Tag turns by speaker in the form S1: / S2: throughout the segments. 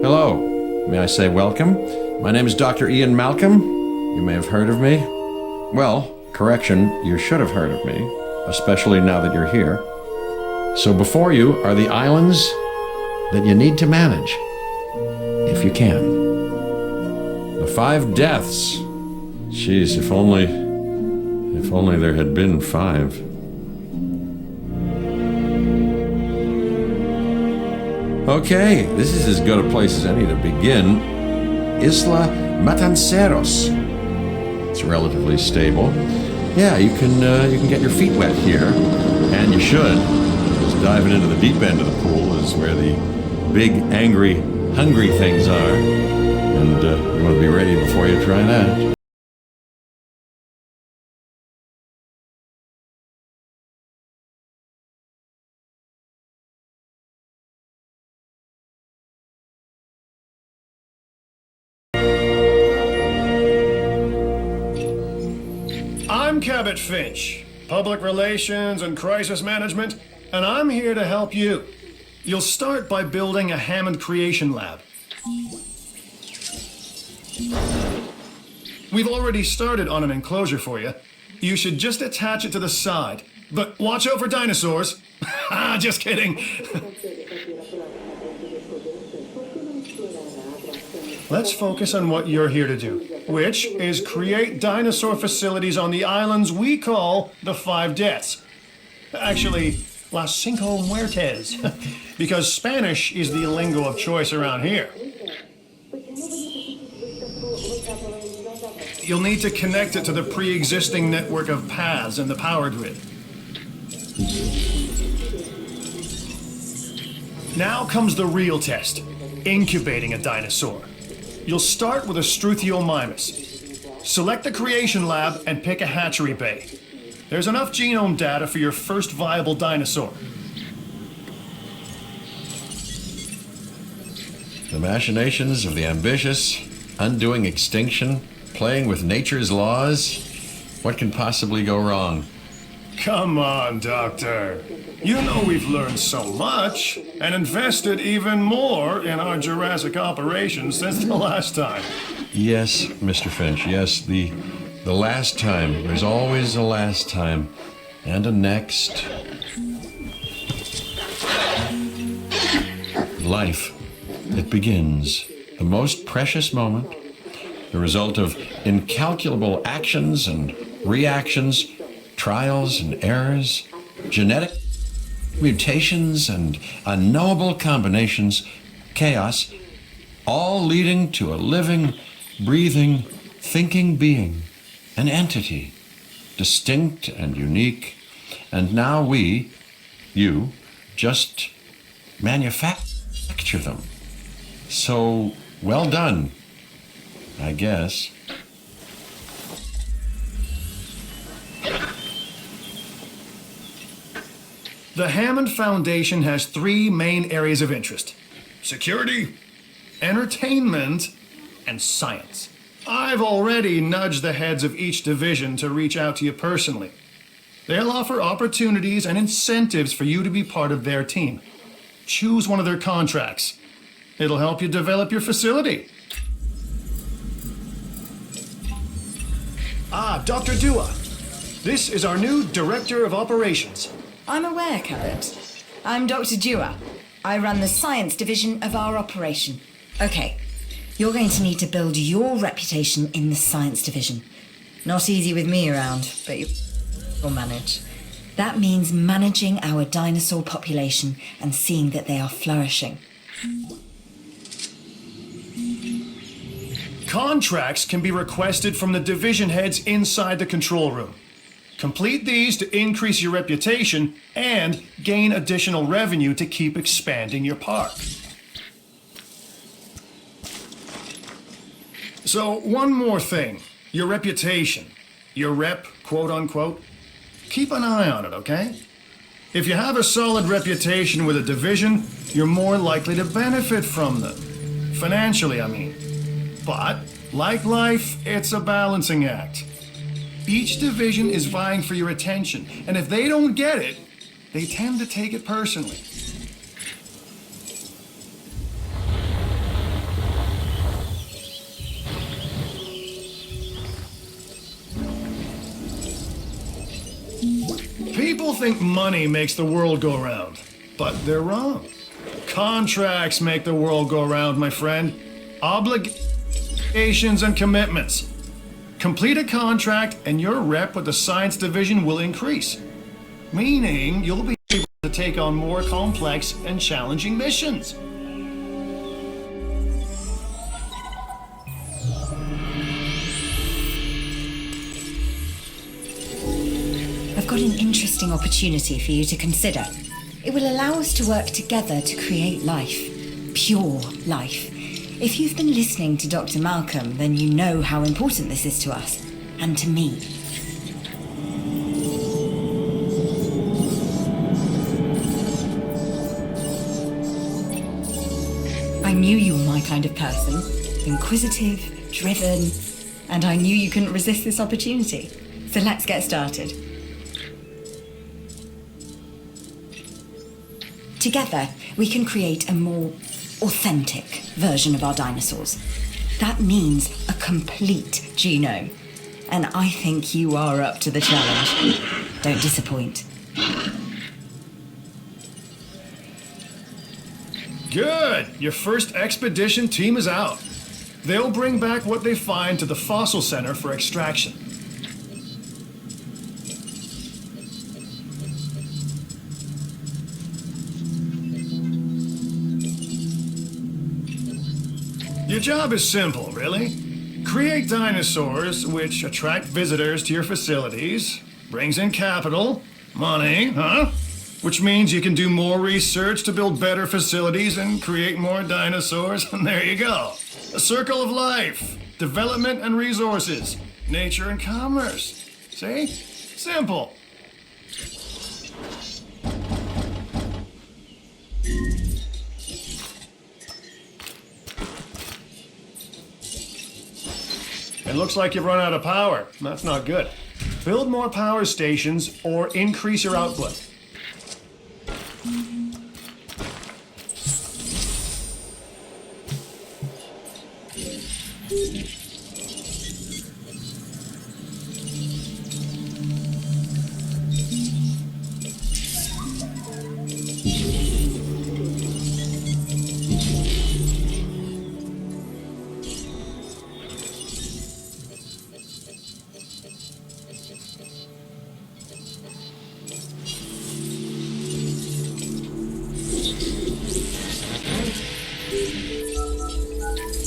S1: Hello. May I say welcome? My name is Dr. Ian Malcolm. You may have heard of me. Well, correction, you should have heard of me, especially now that you're here. So before you are the islands that you need to manage, if you can. The 5 deaths. Jeez, if only there had been 5. Okay, this is as good a place as any to begin. Isla Matanceros. It's relatively stable. Yeah, you can get your feet wet here, and you should. Because diving into the deep end of the pool is where the big, angry, hungry things are, and you want to be ready before you try that.
S2: I'm Cabot Finch, Public Relations and Crisis Management, and I'm here to help you. You'll start by building a Hammond Creation Lab. We've already started on an enclosure for you. You should just attach it to the side. But watch out for dinosaurs. Just kidding. Let's focus on what you're here to do, which is create dinosaur facilities on the islands we call the 5 Deaths. Actually, Las Cinco Muertes, because Spanish is the lingo of choice around here. You'll need to connect it to the pre-existing network of paths in the power grid. Now comes the real test, incubating a dinosaur. You'll start with a Struthiomimus. Select the creation lab and pick a hatchery bay. There's enough genome data for your first viable dinosaur.
S1: The machinations of the ambitious, undoing extinction, playing with nature's laws. What can possibly go wrong?
S2: Come on, Doctor. You know we've learned so much and invested even more in our Jurassic operations since the last time.
S1: Yes, Mr. Finch, yes, the last time. There's always a last time. And a next. Life. It begins. The most precious moment. The result of incalculable actions and reactions, trials and errors, genetic mutations and unknowable combinations, chaos, all leading to a living, breathing, thinking being, an entity, distinct and unique. And now we, you, just manufacture them. So, well done, I guess.
S2: The Hammond Foundation has 3 main areas of interest: security, entertainment, and science. I've already nudged the heads of each division to reach out to you personally. They'll offer opportunities and incentives for you to be part of their team. Choose one of their contracts. It'll help you develop your facility. Dr. Dua. This is our new Director of Operations.
S3: I'm aware, Cabot. I'm Dr. Dua. I run the science division of our operation. Okay, you're going to need to build your reputation in the science division. Not easy with me around, but you'll manage. That means managing our dinosaur population and seeing that they are flourishing.
S2: Contracts can be requested from the division heads inside the control room. Complete these to increase your reputation and gain additional revenue to keep expanding your park. So, one more thing. Your reputation. Your rep, quote unquote. Keep an eye on it, okay? If you have a solid reputation with a division, you're more likely to benefit from them. Financially, I mean. But, like life, it's a balancing act. Each division is vying for your attention, and if they don't get it, they tend to take it personally. People think money makes the world go round, but they're wrong. Contracts make the world go round, my friend. Obligations and commitments. Complete a contract and your rep with the science division will increase, meaning you'll be able to take on more complex and challenging missions.
S3: I've got an interesting opportunity for you to consider. It will allow us to work together to create life. Pure life. If you've been listening to Dr. Malcolm, then you know how important this is to us. And to me. I knew you were my kind of person. Inquisitive, driven, and I knew you couldn't resist this opportunity. So let's get started. Together, we can create a more authentic version of our dinosaurs. That means a complete genome. And I think you are up to the challenge. Don't disappoint.
S2: Good! Your first expedition team is out. They'll bring back what they find to the Fossil Center for extraction. Your job is simple, really. Create dinosaurs which attract visitors to your facilities, brings in capital, money, which means you can do more research to build better facilities and create more dinosaurs, and there you go. A circle of life, development and resources, nature and commerce. See? Simple. It looks like you've run out of power. That's not good. Build more power stations or increase your output.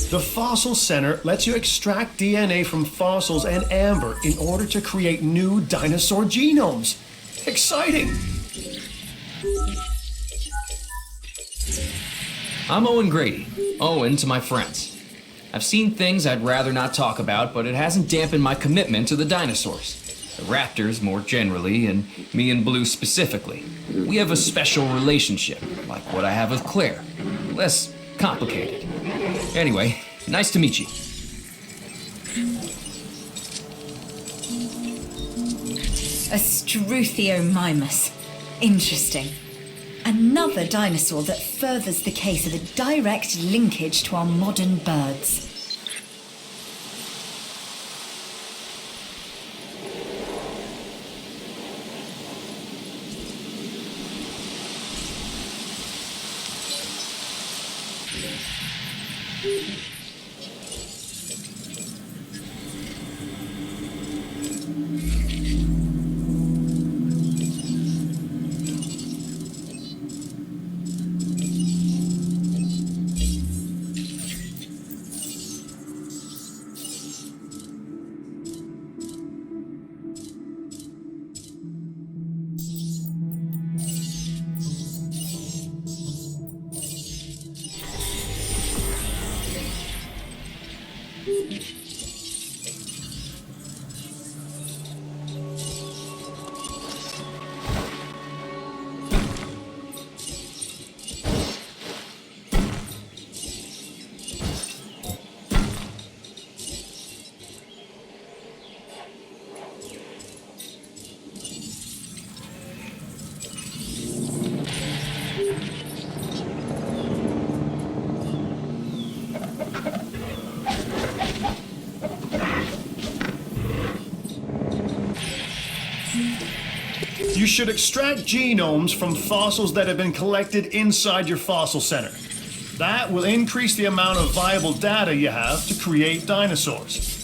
S2: The Fossil Center lets you extract DNA from fossils and amber in order to create new dinosaur genomes. Exciting!
S4: I'm Owen Grady, Owen to my friends. I've seen things I'd rather not talk about, but it hasn't dampened my commitment to the dinosaurs. The raptors more generally, and me and Blue specifically. We have a special relationship, like what I have with Claire. Less complicated. Anyway, nice to meet you.
S3: A Struthiomimus. Interesting. Another dinosaur that furthers the case of a direct linkage to our modern birds.
S2: you should extract genomes from fossils that have been collected inside your fossil center. That will increase the amount of viable data you have to create dinosaurs.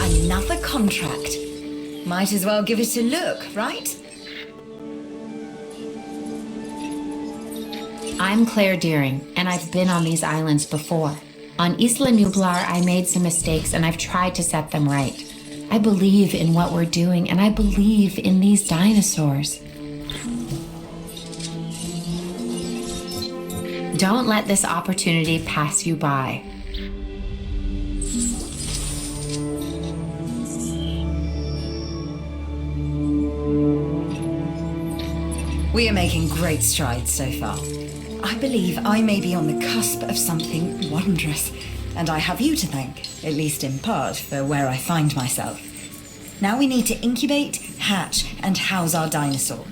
S3: Another contract. Might as well give it a look, right?
S5: I'm Claire Deering, and I've been on these islands before. On Isla Nublar, I made some mistakes, and I've tried to set them right. I believe in what we're doing, and I believe in these dinosaurs. Don't let this opportunity pass you by.
S3: We are making great strides so far. I believe I may be on the cusp of something wondrous, and I have you to thank, at least in part, for where I find myself. Now we need to incubate, hatch, and house our dinosaur.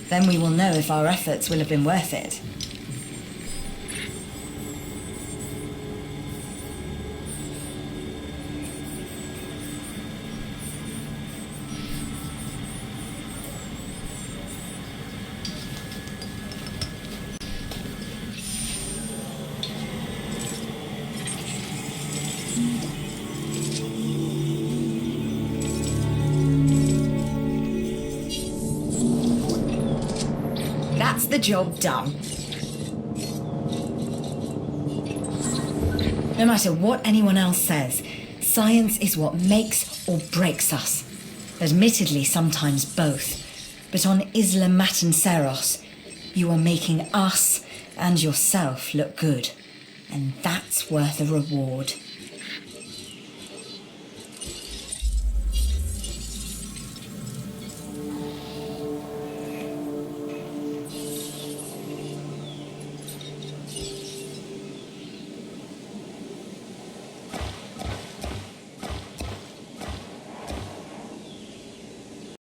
S3: Then we will know if our efforts will have been worth it. That's the job done. No matter what anyone else says, science is what makes or breaks us. Admittedly, sometimes both. But on Isla Matanceros, you are making us and yourself look good. And that's worth a reward.